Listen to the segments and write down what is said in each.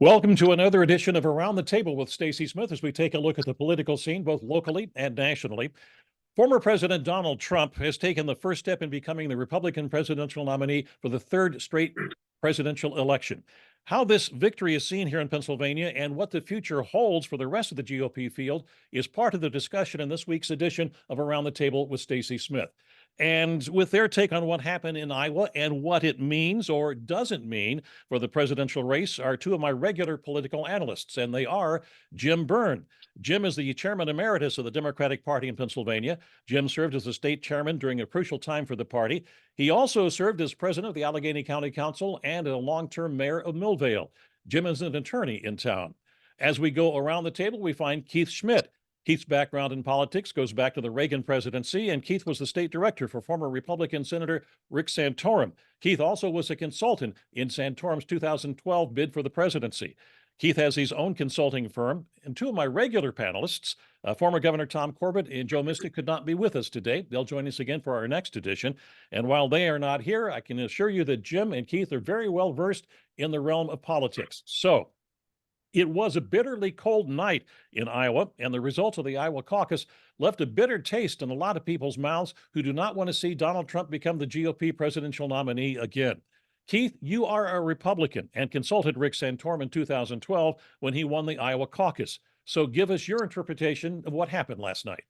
Welcome to another edition of Around the Table with Stacy Smith as we take a look at the political scene, both locally and nationally. Former President Donald Trump has taken the first step in becoming the Republican presidential nominee for the third straight presidential election. How this victory is seen here in Pennsylvania and what the future holds for the rest of the GOP field is part of the discussion in this week's edition of Around the Table with Stacy Smith. And with their take on what happened in Iowa and what it means or doesn't mean for the presidential race are two of my regular political analysts, and they are Jim Byrne. Jim is the chairman emeritus of the Democratic Party in Pennsylvania. Jim served as the state chairman during a crucial time for the party. He also served as president of the Allegheny County Council and a long-term mayor of Millvale. Jim is an attorney in town. As we go around the table, we find Keith Schmidt. Keith's background in politics goes back to the Reagan presidency, and Keith was the state director for former Republican Senator Rick Santorum. Keith also was a consultant in Santorum's 2012 bid for the presidency. Keith has his own consulting firm, and two of my regular panelists, former Governor Tom Corbett and Joe Mystic, could not be with us today. They'll join us again for our next edition. And while they are not here, I can assure you that Jim and Keith are very well versed in the realm of politics. So, it was a bitterly cold night in Iowa, and the results of the Iowa caucus left a bitter taste in a lot of people's mouths who do not want to see Donald Trump become the GOP presidential nominee again. Keith, you are a Republican and consulted Rick Santorum in 2012 when he won the Iowa caucus. So give us your interpretation of what happened last night.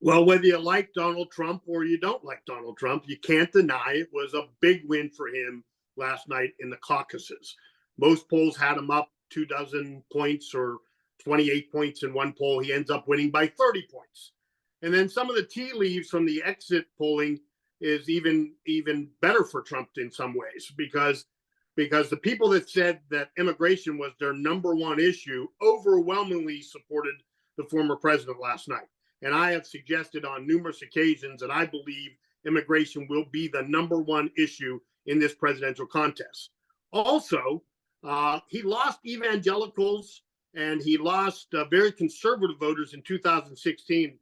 Well, whether you like Donald Trump or you don't like Donald Trump, you can't deny it was a big win for him last night in the caucuses. Most polls had him up 24 points or 28 points in one poll. He ends up winning by 30 points. And then some of the tea leaves from the exit polling is even better for Trump in some ways, because the people that said that immigration was their number one issue overwhelmingly supported the former president last night. And I have suggested on numerous occasions that I believe immigration will be the number one issue in this presidential contest. Also, he lost evangelicals and he lost very conservative voters in 2016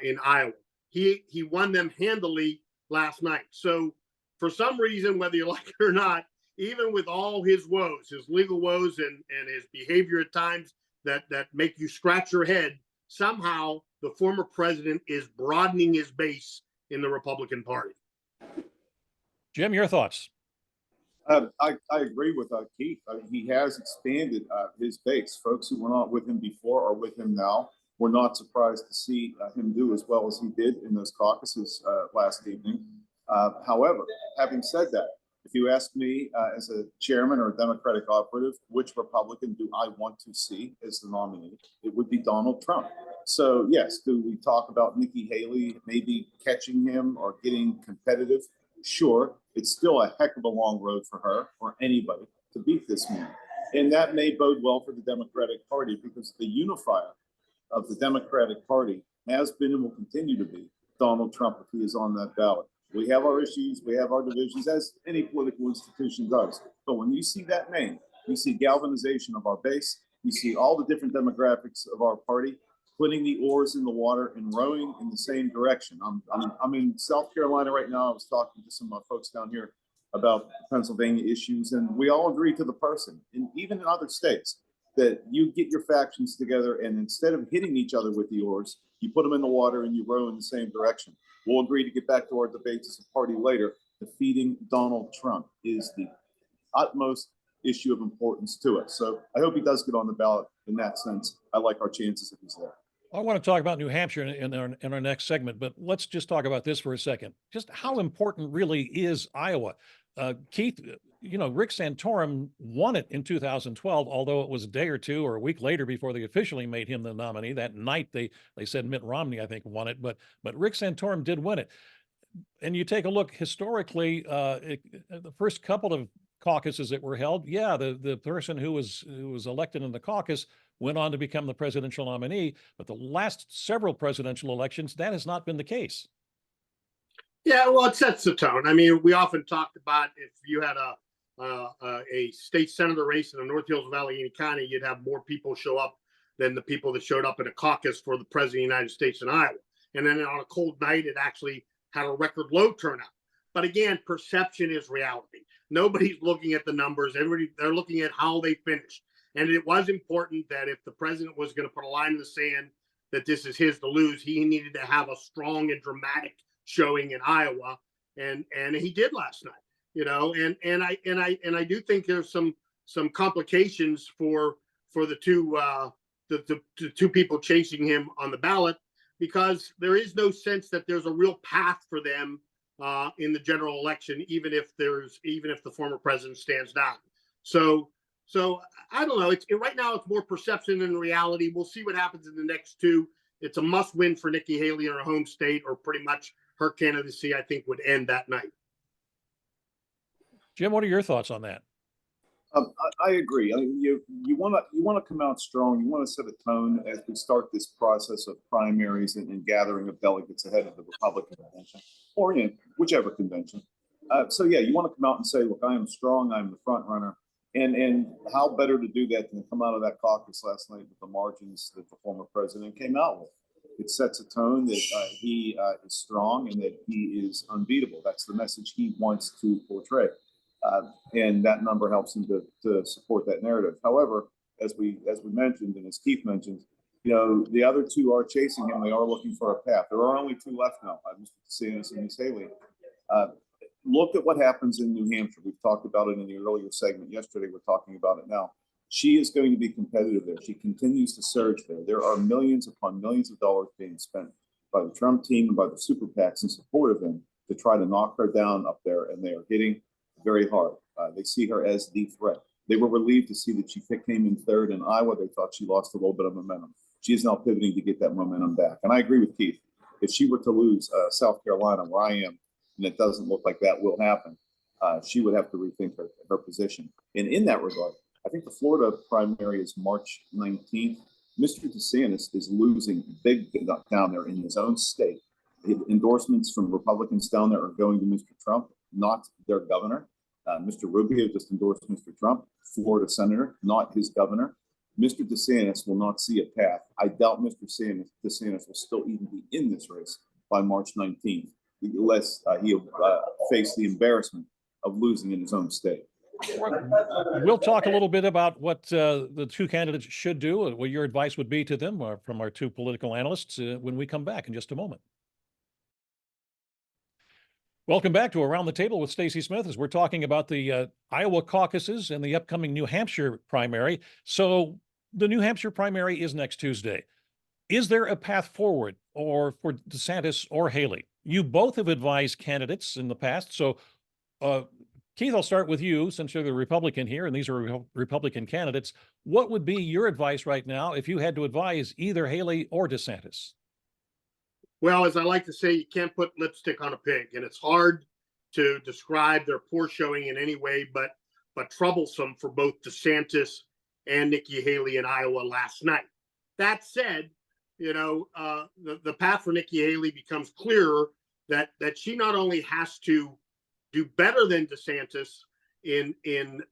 in Iowa. He won them handily last night. So for some reason, whether you like it or not, even with all his woes, his legal woes and his behavior at times that make you scratch your head, somehow the former president is broadening his base in the Republican Party. Jim, your thoughts? I agree with Keith. He has expanded his base. Folks who were not with him before are with him now. We're not surprised to see him do as well as he did in those caucuses last evening. However, having said that, if you ask me as a chairman or a Democratic operative, which Republican do I want to see as the nominee, it would be Donald Trump. So yes, do we talk about Nikki Haley maybe catching him or getting competitive? Sure, it's still a heck of a long road for her or anybody to beat this man. And that may bode well for the Democratic Party, because the unifier of the Democratic Party has been and will continue to be Donald Trump if he is on that ballot. We have our issues, we have our divisions, as any political institution does. But when you see that name, you see galvanization of our base, you see all the different demographics of our party putting the oars in the water and rowing in the same direction. I'm in South Carolina right now. I was talking to some folks down here about Pennsylvania issues, and we all agree to the person, and even in other states, that you get your factions together, and instead of hitting each other with the oars, you put them in the water and you row in the same direction. We'll agree to get back to our debates as a party later. Defeating Donald Trump is the utmost issue of importance to us. So I hope he does get on the ballot in that sense. I like our chances if he's there. I want to talk about New Hampshire in our next segment, but let's just talk about this for a second. Just how important really is Iowa? Keith, Rick Santorum won it in 2012, although it was a day or two or a week later before they officially made him the nominee. That night, they said Mitt Romney, I think, won it, but Rick Santorum did win it. And you take a look historically, the first couple of caucuses that were held, the person who was elected in the caucus went on to become the presidential nominee, but the last several presidential elections, that has not been the case. Yeah, well, it sets the tone. I mean, we often talked about if you had a state senator race in the North Hills of Allegheny County, you'd have more people show up than the people that showed up in a caucus for the president of the United States in Iowa. And then on a cold night, it actually had a record low turnout. But again, perception is reality. Nobody's looking at the numbers. They're looking at how they finished. And it was important that if the president was going to put a line in the sand that this is his to lose, he needed to have a strong and dramatic showing in Iowa, and he did last night. And I do think there's some complications for the two people chasing him on the ballot, because there is no sense that there's a real path for them in the general election, even if the former president stands down. So I don't know. Right now it's more perception than reality. We'll see what happens in the next two. It's a must win for Nikki Haley in her home state, or pretty much her candidacy, I think, would end that night. Jim, what are your thoughts on that? I agree. I mean, you want to come out strong. You want to set a tone as we start this process of primaries and gathering of delegates ahead of the Republican convention, or whichever convention. So yeah, you want to come out and say, look, I am strong. I'm the front runner. And how better to do that than to come out of that caucus last night with the margins that the former president came out with. It sets a tone that he is strong and that he is unbeatable. That's the message he wants to portray. And that number helps him to support that narrative. However, as we mentioned, and as Keith mentioned, the other two are chasing him. They are looking for a path. There are only two left now, Mr. DeSantis and Ms. Haley. Look at what happens in New Hampshire. We've talked about it in the earlier segment yesterday. We're talking about it now. She is going to be competitive there. She continues to surge there. There are millions upon millions of dollars being spent by the Trump team and by the super PACs in support of him to try to knock her down up there, and they are hitting very hard. They see her as the threat. They were relieved to see that she came in third in Iowa. They thought she lost a little bit of momentum. She is now pivoting to get that momentum back. And I agree with Keith. If she were to lose South Carolina, where I am, and it doesn't look like that will happen, she would have to rethink her position. And in that regard, I think the Florida primary is March 19th. Mr. DeSantis is losing big down there in his own state. Endorsements from Republicans down there are going to Mr. Trump, not their governor. Mr. Rubio just endorsed Mr. Trump, Florida senator, not his governor. Mr. DeSantis will not see a path. I doubt Mr. DeSantis will still even be in this race by March 19th, unless he'll face the embarrassment of losing in his own state. We'll talk a little bit about what the two candidates should do, what your advice would be to them from our two political analysts when we come back in just a moment. Welcome back to Around the Table with Stacy Smith, as we're talking about the Iowa caucuses and the upcoming New Hampshire primary. So the New Hampshire primary is next Tuesday. Is there a path forward or for DeSantis or Haley? You both have advised candidates in the past. So Keith, I'll start with you since you're the Republican here and these are Republican candidates. What would be your advice right now if you had to advise either Haley or DeSantis? Well, as I like to say, you can't put lipstick on a pig, and it's hard to describe their poor showing in any way but troublesome for both DeSantis and Nikki Haley in Iowa last night. That said, the path for Nikki Haley becomes clearer that she not only has to do better than DeSantis in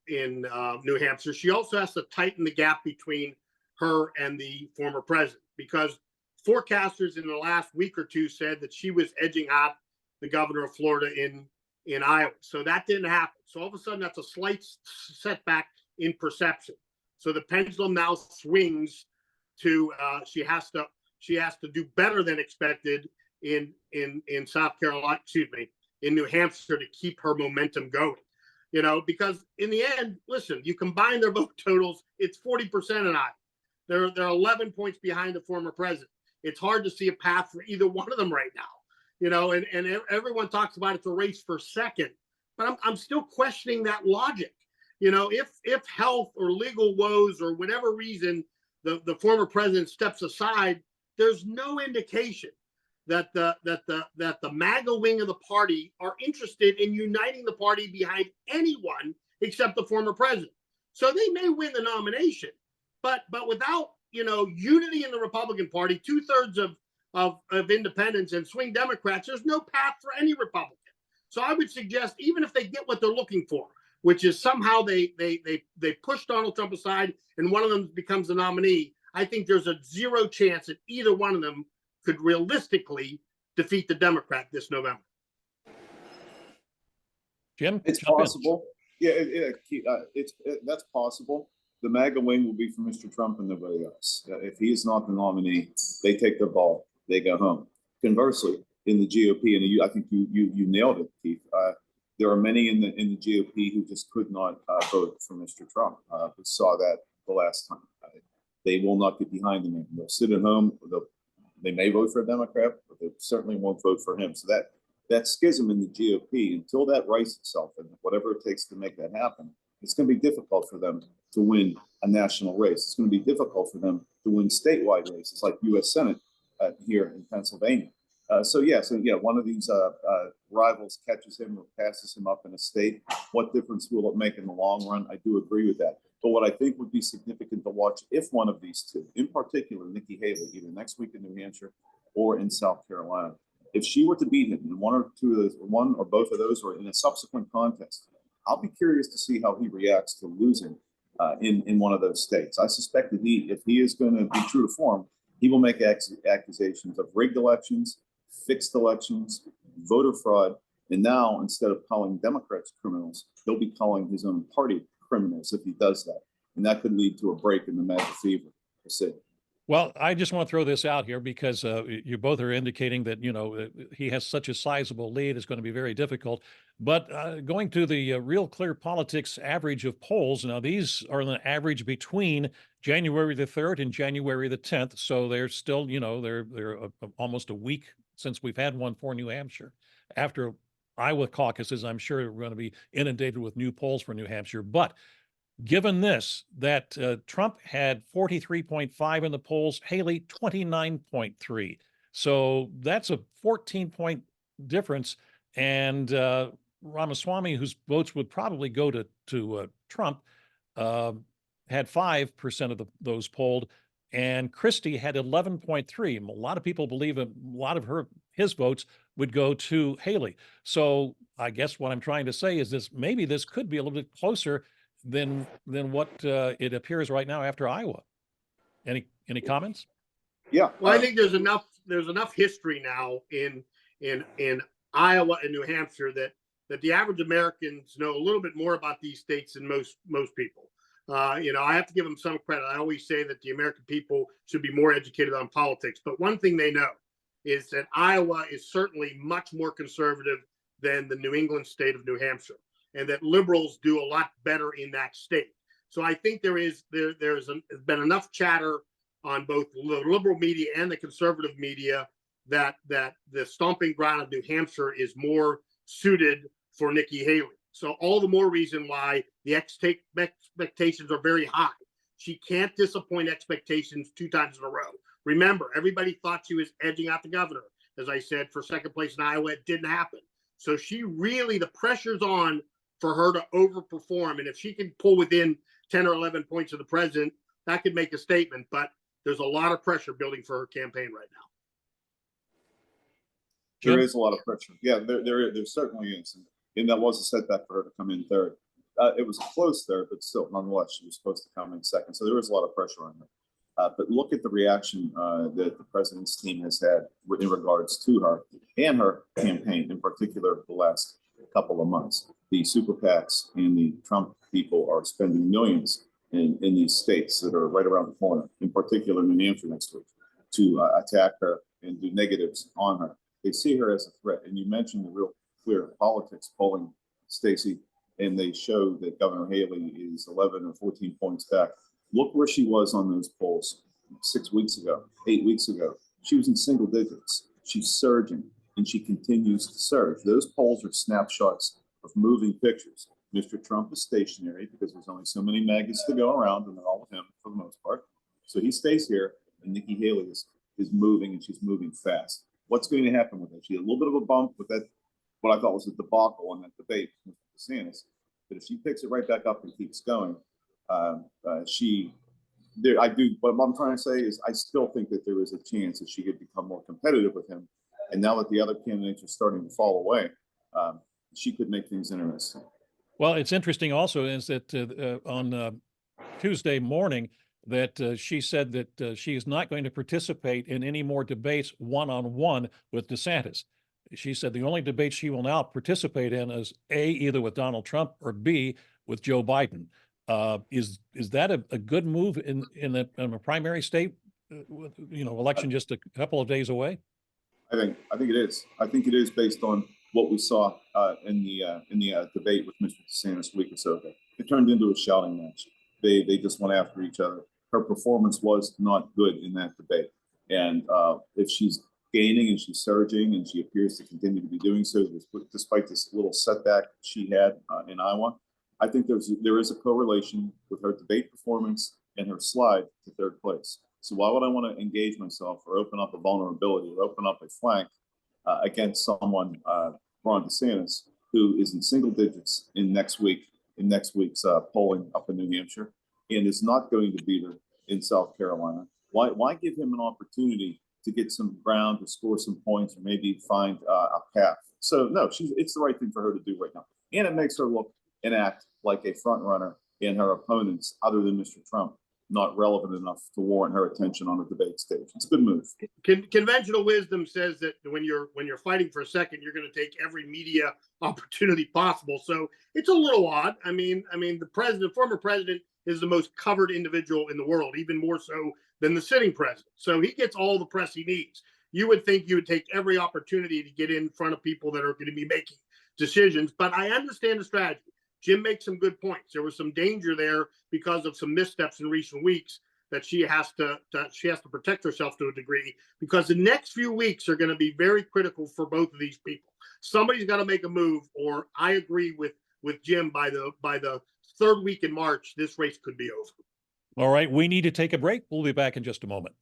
New Hampshire, she also has to tighten the gap between her and the former president, because forecasters in the last week or two said that she was edging out the governor of Florida in Iowa. So that didn't happen. So all of a sudden, that's a slight setback in perception. So the pendulum now swings to she has to do better than expected in South Carolina, in New Hampshire, to keep her momentum going. Because in the end, listen, you combine their vote totals, it's 40% in Iowa. They're 11 points behind the former president. It's hard to see a path for either one of them right now, and everyone talks about it's a race for second, but I'm still questioning that logic. If health or legal woes or whatever reason the former president steps aside, there's no indication that the MAGA wing of the party are interested in uniting the party behind anyone except the former president. So they may win the nomination, but without unity in the Republican Party, 2/3 of independents and swing Democrats, there's no path for any Republican. So I would suggest, even if they get what they're looking for, which is somehow they push Donald Trump aside and one of them becomes the nominee, I think there's a zero chance that either one of them could realistically defeat the Democrat this November. Jim, it's possible. Yeah, that's possible. the MAGA wing will be for Mr. Trump and nobody else. If he is not the nominee, they take their ball, they go home. Conversely, in the GOP, and I think you nailed it, Keith. There are many in the GOP who just could not vote for Mr. Trump. We saw that the last time. They will not get behind the man. They'll sit at home. They may vote for a Democrat, but they certainly won't vote for him. So that schism in the GOP, until that rights itself, and whatever it takes to make that happen, it's going to be difficult for them to win a national race. It's going to be difficult for them to win statewide races like U.S. Senate here in Pennsylvania. So one of these rivals catches him or passes him up in a state. What difference will it make in the long run? I do agree with that. But what I think would be significant to watch, if one of these two, in particular Nikki Haley, either next week in New Hampshire or in South Carolina, if she were to beat him in one or both of those, or in a subsequent contest, I'll be curious to see how he reacts to losing in one of those states. I suspect that if he is going to be true to form, he will make accusations of rigged elections, fixed elections, voter fraud, and now instead of calling Democrats criminals, he'll be calling his own party criminals if he does that, and that could lead to a break in the MAGA fever. We'll see. Well, I just want to throw this out here because you both are indicating that, he has such a sizable lead. It's going to be very difficult. But going to the Real Clear Politics average of polls, now these are the average between January the 3rd and January the 10th. So they're still, they're almost a week since we've had one for New Hampshire. After Iowa caucuses, I'm sure we're going to be inundated with new polls for New Hampshire. But given this, that Trump had 43.5 in the polls, Haley 29.3. So that's a 14-point difference. And Ramaswamy, whose votes would probably go to Trump, had 5% of those polled. And Christie had 11.3. A lot of people believe a lot of his votes would go to Haley. So I guess what I'm trying to say is maybe this could be a little bit closer than what it appears right now after Iowa. Any comments? Yeah. Well, I think there's enough history now in Iowa and New Hampshire that the average Americans know a little bit more about these states than most people. I have to give them some credit. I always say that the American people should be more educated on politics. But one thing they know is that Iowa is certainly much more conservative than the New England state of New Hampshire, and that liberals do a lot better in that state. So I think there's been enough chatter on both the liberal media and the conservative media that the stomping ground of New Hampshire is more suited for Nikki Haley. So all the more reason why the expectations are very high. She can't disappoint expectations 2 times in a row. Remember, everybody thought she was edging out the governor, as I said, for second place in Iowa. It didn't happen. So the pressure's on for her to overperform. And if she can pull within 10 or 11 points of the president, that could make a statement. But there's a lot of pressure building for her campaign right now. There is a lot of pressure. Yeah, there certainly is. And that was a setback for her to come in third. It was close there, but still, nonetheless, she was supposed to come in second. So there was a lot of pressure on her. But look at the reaction that the president's team has had in regards to her and her campaign, in particular, the last couple of months. The super PACs and the Trump people are spending millions in these states that are right around the corner, in particular New Hampshire next week, to attack her and do negatives on her. They see her as a threat. And you mentioned the Real Clear Politics polling, Stacy, and they show that Governor Haley is 11 or 14 points back. Look where she was on those polls 6 weeks ago, 8 weeks ago. She was in single digits. She's surging, and she continues to surge. Those polls are snapshots of moving pictures. Mr. Trump is stationary because there's only so many maggots to go around, and they're all with him for the most part. So he stays here, and Nikki Haley is moving, and she's moving fast. What's going to happen with her? She had a little bit of a bump with that, what I thought was a debacle in that debate with DeSantis. But if she picks it right back up and keeps going, what I'm trying to say is I still think that there is a chance that she could become more competitive with him. And now that the other candidates are starting to fall away, she could make things interesting. Well, it's interesting also is that on Tuesday morning that she said that she is not going to participate in any more debates one-on-one with DeSantis. She said the only debate she will now participate in is A, either with Donald Trump, or B, with Joe Biden. Is that a good move in a primary state, with, election just a couple of days away? I think it is. I think it is based on what we saw in the debate with Mr. DeSantis a week or so ago. It turned into a shouting match. They just went after each other. Her performance was not good in that debate, and if she's gaining and she's surging and she appears to continue to be doing so, despite this little setback she had in Iowa, I think there is a correlation with her debate performance and her slide to third place. So why would I want to engage myself or open up a vulnerability or open up a flank against someone, Ron DeSantis, who is in single digits in next week's polling up in New Hampshire, and is not going to beat her in South Carolina? Why give him an opportunity to get some ground, to score some points, or maybe find a path? So no, it's the right thing for her to do right now, and it makes her look and act like a front runner in her opponents, other than Mr. Trump, not relevant enough to warrant her attention on the debate stage. It's a good move. Conventional wisdom says that when you're fighting for a second, you're going to take every media opportunity possible. So it's a little odd. I mean, the former president, is the most covered individual in the world, even more so than the sitting president. So he gets all the press he needs. You would think you would take every opportunity to get in front of people that are going to be making decisions. But I understand the strategy. Jim makes some good points. There was some danger there because of some missteps in recent weeks that she has to protect herself to a degree, because the next few weeks are going to be very critical for both of these people. Somebody's got to make a move, or I agree with Jim, by the third week in March, this race could be over. All right, we need to take a break. We'll be back in just a moment.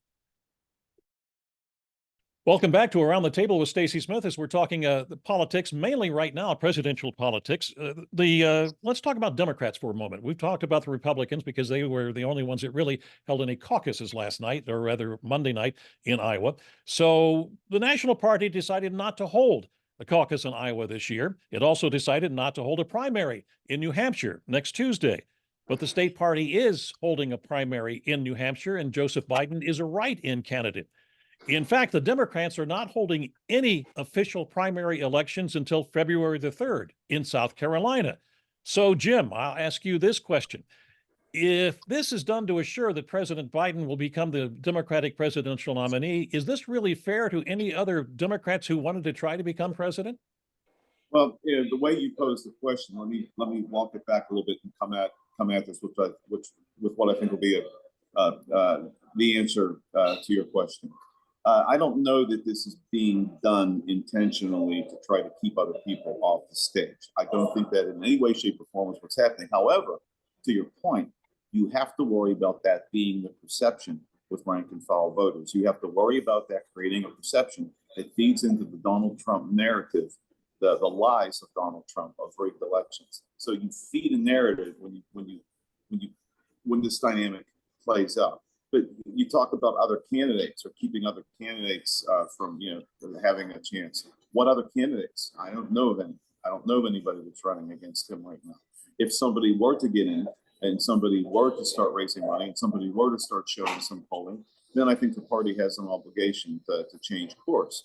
Welcome back to Around the Table with Stacy Smith, as we're talking politics, mainly right now, presidential politics. Let's talk about Democrats for a moment. We've talked about the Republicans because they were the only ones that really held any caucuses last night, or rather Monday night in Iowa. So the National Party decided not to hold a caucus in Iowa this year. It also decided not to hold a primary in New Hampshire next Tuesday. But the state party is holding a primary in New Hampshire, and Joseph Biden is a write-in candidate. In fact, the Democrats are not holding any official primary elections until February the 3rd in South Carolina. So, Jim, I'll ask you this question. If this is done to assure that President Biden will become the Democratic presidential nominee, is this really fair to any other Democrats who wanted to try to become president? Well, the way you pose the question, let me walk it back a little bit and come at this with what I think will be the answer to your question. I don't know that this is being done intentionally to try to keep other people off the stage. I don't think that in any way, shape, or form is what's happening. However, to your point, you have to worry about that being the perception with rank and file voters. You have to worry about that creating a perception that feeds into the Donald Trump narrative, the lies of Donald Trump of rigged elections. So you feed a narrative when this dynamic plays out. But you talk about other candidates or keeping other candidates from having a chance. What other candidates? I don't know of any. I don't know of anybody that's running against him right now. If somebody were to get in and somebody were to start raising money and somebody were to start showing some polling, then I think the party has an obligation to change course.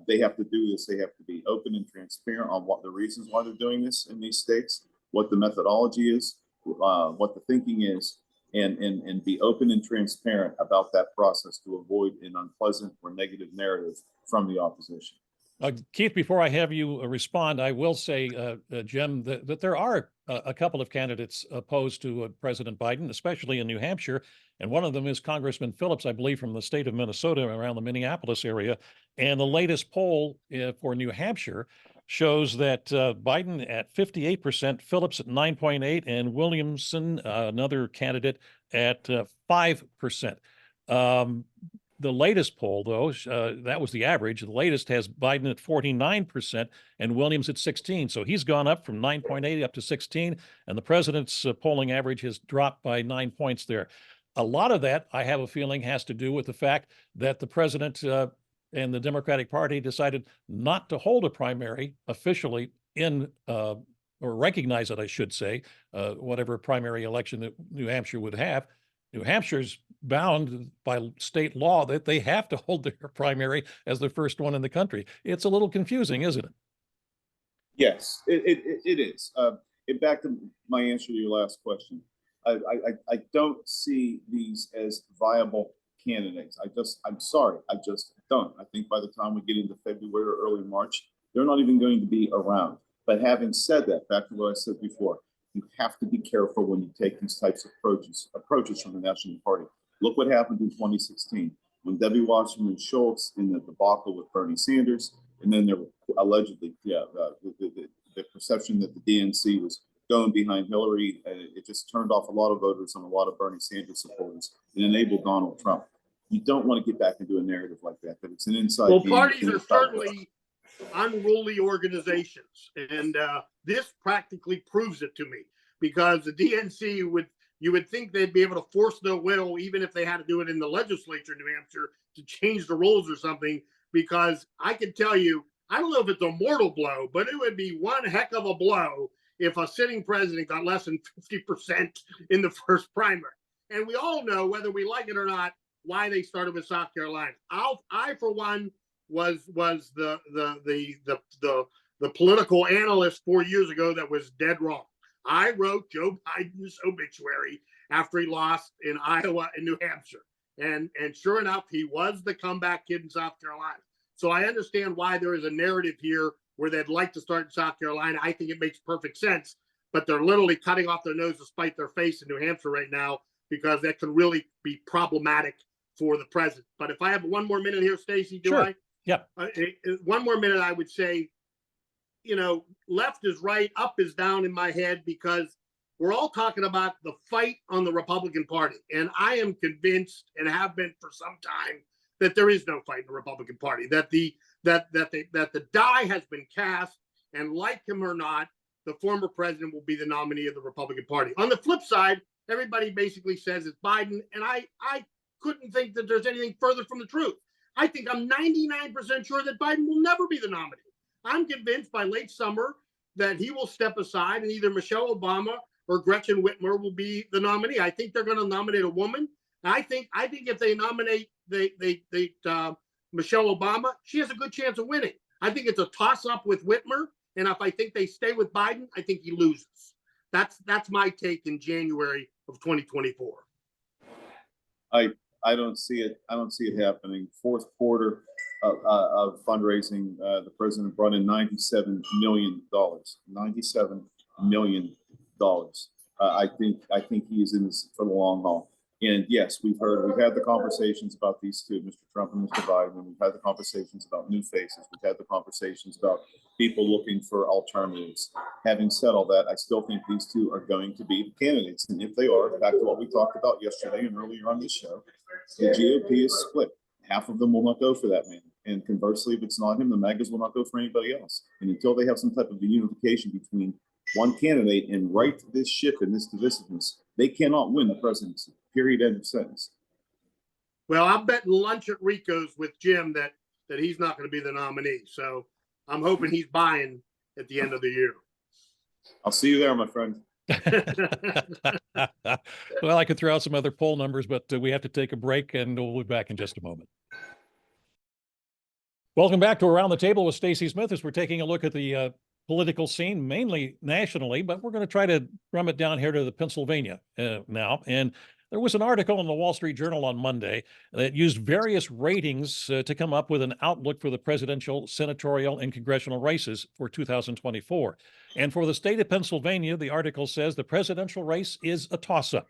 They have to do this. They have to be open and transparent on what the reasons why they're doing this in these states, what the methodology is, what the thinking is, and be open and transparent about that process to avoid an unpleasant or negative narrative from the opposition. Keith, before I have you respond, I will say, Jim, that there are a couple of candidates opposed to President Biden, especially in New Hampshire. And one of them is Congressman Phillips, I believe, from the state of Minnesota, around the Minneapolis area. And the latest poll for New Hampshire shows that Biden at 58%, Phillips at 9.8%, and Williamson, another candidate, at 5%. The latest poll, though, that was the average. The latest has Biden at 49% and Williams at 16%. So he's gone up from 9.8 up to 16, and the president's polling average has dropped by 9 points there. A lot of that, I have a feeling, has to do with the fact that the president and the Democratic Party decided not to hold a primary officially in, or recognize it, I should say, whatever primary election that New Hampshire would have. New Hampshire's bound by state law that they have to hold their primary as the first one in the country. It's a little confusing, isn't it? Yes, it is. Back to my answer to your last question. I don't see these as viable candidates. I'm sorry, I just don't. I think by the time we get into February or early March, they're not even going to be around. But having said that, back to what I said before, you have to be careful when you take these types of approaches from the National Party. Look what happened in 2016 when Debbie Wasserman Schultz in the debacle with Bernie Sanders, and then there were allegedly, the perception that the DNC was going behind Hillary, and it just turned off a lot of voters and a lot of Bernie Sanders supporters and enabled Donald Trump. You don't want to get back into a narrative like that, but it's an inside game. Well, parties are certainly unruly organizations, and this practically proves it to me, because the DNC you would think they'd be able to force their will, even if they had to do it in the legislature in New Hampshire, to change the rules or something, because I can tell you, I don't know if it's a mortal blow, but it would be one heck of a blow if a sitting president got less than 50% in the first primary. And we all know, whether we like it or not, why they started with South Carolina. I for one was the political analyst 4 years ago that was dead wrong. I wrote Joe Biden's obituary after he lost in Iowa and New Hampshire. And sure enough, he was the comeback kid in South Carolina. So I understand why there is a narrative here where they'd like to start in South Carolina. I think it makes perfect sense, but they're literally cutting off their nose to spite their face in New Hampshire right now, because that could really be problematic for the president. But if I have one more minute here, Stacy, do Sure. I? Yeah. One more minute, I would say, left is right, up is down in my head, because we're all talking about the fight on the Republican Party. And I am convinced, and have been for some time, that there is no fight in the Republican Party, that the die has been cast, and like him or not, the former president will be the nominee of the Republican Party. On the flip side, everybody basically says it's Biden, and I couldn't think that there's anything further from the truth. I think I'm 99% sure that Biden will never be the nominee. I'm convinced by late summer that he will step aside, and either Michelle Obama or Gretchen Whitmer will be the nominee. I think they're going to nominate a woman. I think if they nominate Michelle Obama, she has a good chance of winning. I think it's a toss-up with Whitmer, and if I think they stay with Biden, I think he loses. That's my take in January of 2024. I don't see it. I don't see it happening. Fourth quarter of fundraising, the president brought in $97 million. $97 million. I think he is in this for the long haul. And yes, we've had the conversations about these two, Mr. Trump and Mr. Biden, and we've had the conversations about new faces. We've had the conversations about people looking for alternatives. Having said all that, I still think these two are going to be the candidates. And if they are, back to what we talked about yesterday and earlier on this show, the GOP is split. Half of them will not go for that man. And conversely, if it's not him, the MAGAs will not go for anybody else. And until they have some type of a unification between one candidate and right this ship and this divisiveness, they cannot win the presidency. Period. End of sentence. Well, I'm betting lunch at Rico's with Jim that he's not going to be the nominee. So I'm hoping he's buying at the end of the year. I'll see you there, my friend. Well, I could throw out some other poll numbers, but we have to take a break, and we'll be back in just a moment. Welcome back to Around the Table with Stacy Smith, as we're taking a look at the political scene, mainly nationally, but we're going to try to drum it down here to the Pennsylvania now. And there was an article in the Wall Street Journal on Monday that used various ratings to come up with an outlook for the presidential, senatorial, and congressional races for 2024. And for the state of Pennsylvania, the article says the presidential race is a toss-up.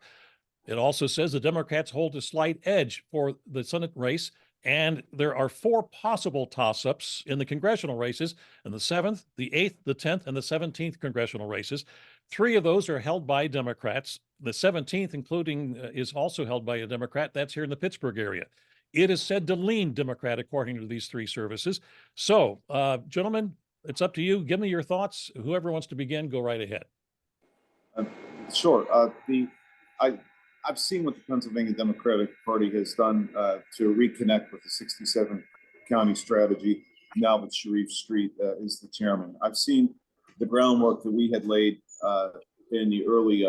It also says the Democrats hold a slight edge for the Senate race, and there are 4 possible toss-ups in the congressional races in the 7th, the 8th, the 10th, and the 17th congressional races. 3 of those are held by Democrats. The 17th, including, is also held by a Democrat. That's here in the Pittsburgh area. It is said to lean Democrat, according to these 3 services. So, gentlemen, it's up to you. Give me your thoughts. Whoever wants to begin, go right ahead. Sure. I've seen what the Pennsylvania Democratic Party has done to reconnect with the 67 county strategy, now that Sharif Street is the chairman. I've seen the groundwork that we had laid in the early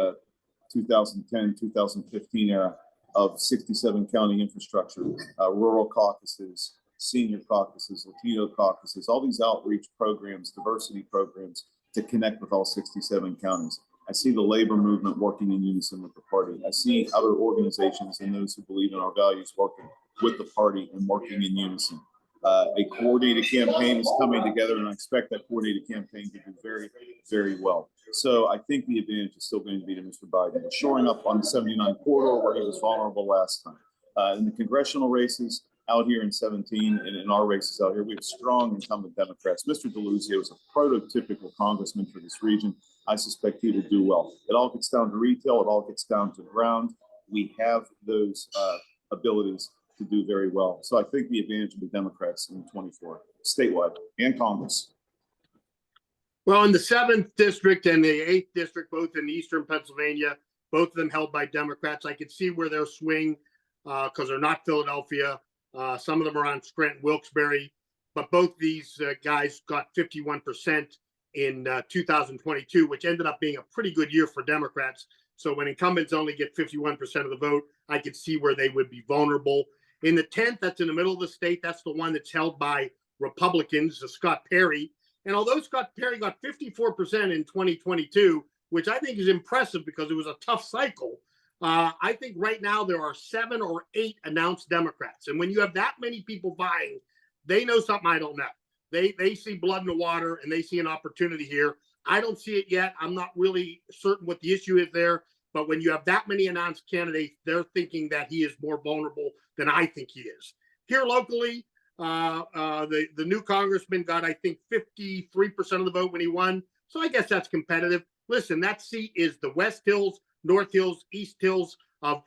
2010, 2015 era of 67 county infrastructure, rural caucuses, senior caucuses, Latino caucuses, all these outreach programs, diversity programs to connect with all 67 counties. I see the labor movement working in unison with the party. I see other organizations and those who believe in our values working with the party and working in unison. A coordinated campaign is coming together, and I expect that coordinated campaign to do very, very well. So I think the advantage is still going to be to Mr. Biden. Shoring up on the 79 corridor where he was vulnerable last time. In the congressional races out here in 17 and in our races out here, we have strong incumbent Democrats. Mr. DeLuzio is a prototypical congressman for this region. I suspect he will do well. It all gets down to retail. It all gets down to ground. We have those abilities to do very well. So I think the advantage of the Democrats in 24, statewide and Congress. Well, in the 7th district and the 8th district, both in eastern Pennsylvania, both of them held by Democrats. I could see where they'll swing because they're not Philadelphia. Some of them are on Scranton, Wilkes-Barre, but both these guys got 51% in 2022, which ended up being a pretty good year for Democrats. So when incumbents only get 51% of the vote, I could see where they would be vulnerable. In the 10th, that's in the middle of the state. That's the one that's held by Republicans, Scott Perry. And although Scott Perry got 54% in 2022, which I think is impressive because it was a tough cycle, I think right now there are 7 or 8 announced Democrats. And when you have that many people vying, they know something I don't know. They see blood in the water and they see an opportunity here. I don't see it yet. I'm not really certain what the issue is there. But when you have that many announced candidates, they're thinking that he is more vulnerable than I think he is. Here locally, the new congressman got, I think, 53% of the vote when he won. So I guess that's competitive. Listen, that seat is the West Hills, North Hills, East Hills of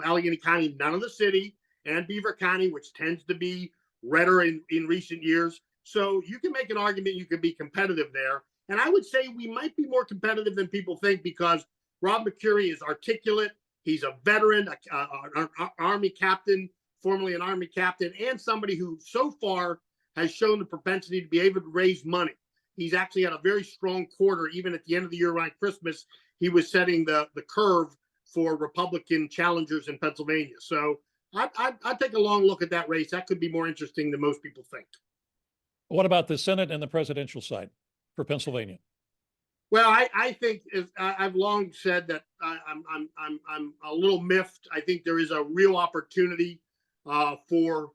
Allegheny County, none of the city, and Beaver County, which tends to be redder in recent years. So you can make an argument you could be competitive there. And I would say we might be more competitive than people think because Rob McCurry is articulate. He's a veteran, an Army captain, formerly an Army captain, and somebody who so far has shown the propensity to be able to raise money. He's actually had a very strong quarter. Even at the end of the year around Christmas, he was setting the curve for Republican challengers in Pennsylvania. So I'd take a long look at that race. That could be more interesting than most people think. What about the Senate and the presidential side for Pennsylvania? Well, I think I've long said that I'm a little miffed. I think there is a real opportunity for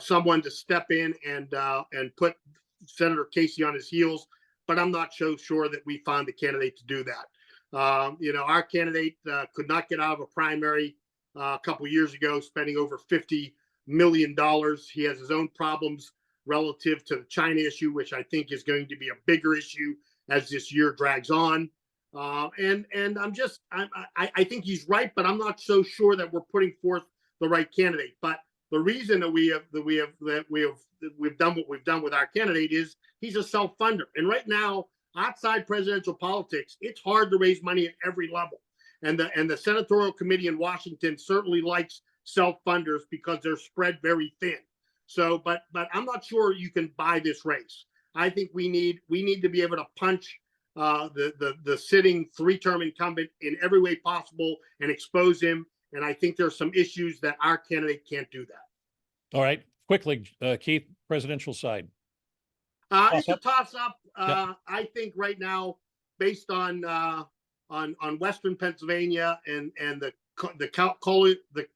someone to step in and put Senator Casey on his heels, but I'm not so sure that we found the candidate to do that. Our candidate could not get out of a primary a couple years ago, spending over $50 million. He has his own problems relative to the China issue, which I think is going to be a bigger issue as this year drags on. And I think he's right, but I'm not so sure that we're putting forth the right candidate. But the reason that we've done what we've done with our candidate is he's a self-funder. And right now, outside presidential politics, it's hard to raise money at every level. And the senatorial committee in Washington certainly likes self-funders because they're spread very thin. So, but I'm not sure you can buy this race. I think we need to be able to punch the sitting 3-term incumbent in every way possible and expose him. And I think there's some issues that our candidate can't do that. All right, quickly, Keith, presidential side. It's a toss up. Yep. I think right now, based on Western Pennsylvania and the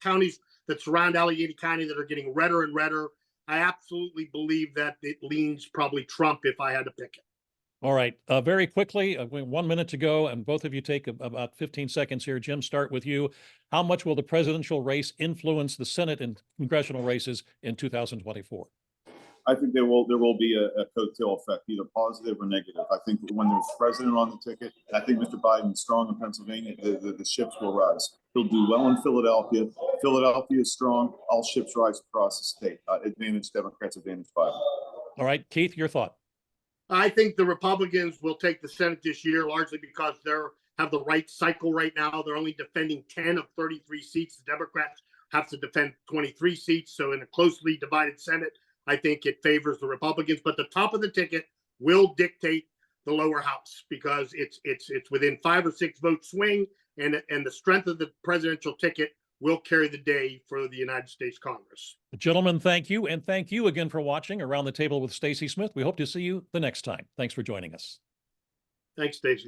counties that surround Allegheny County that are getting redder and redder, I absolutely believe that it leans probably Trump if I had to pick it. All right, very quickly, 1 minute to go, and both of you take about 15 seconds here. Jim, start with you. How much will the presidential race influence the Senate and congressional races in 2024? I think there will be a coattail effect, either positive or negative. I think that when there's a president on the ticket, I think Mr. Biden is strong in Pennsylvania, the ships will rise. He'll do well in Philadelphia. Philadelphia is strong. All ships rise across the state. Advantage Democrats, advantage Biden. All right, Keith, your thought. I think the Republicans will take the Senate this year, largely because they have the right cycle right now. They're only defending 10 of 33 seats. The Democrats have to defend 23 seats. So in a closely divided Senate, I think it favors the Republicans. But the top of the ticket will dictate the lower house because it's within 5 or 6 vote swing, and the strength of the presidential ticket will carry the day for the United States Congress. Gentlemen, thank you. And thank you again for watching Around the Table with Stacy Smith. We hope to see you the next time. Thanks for joining us. Thanks, Stacy.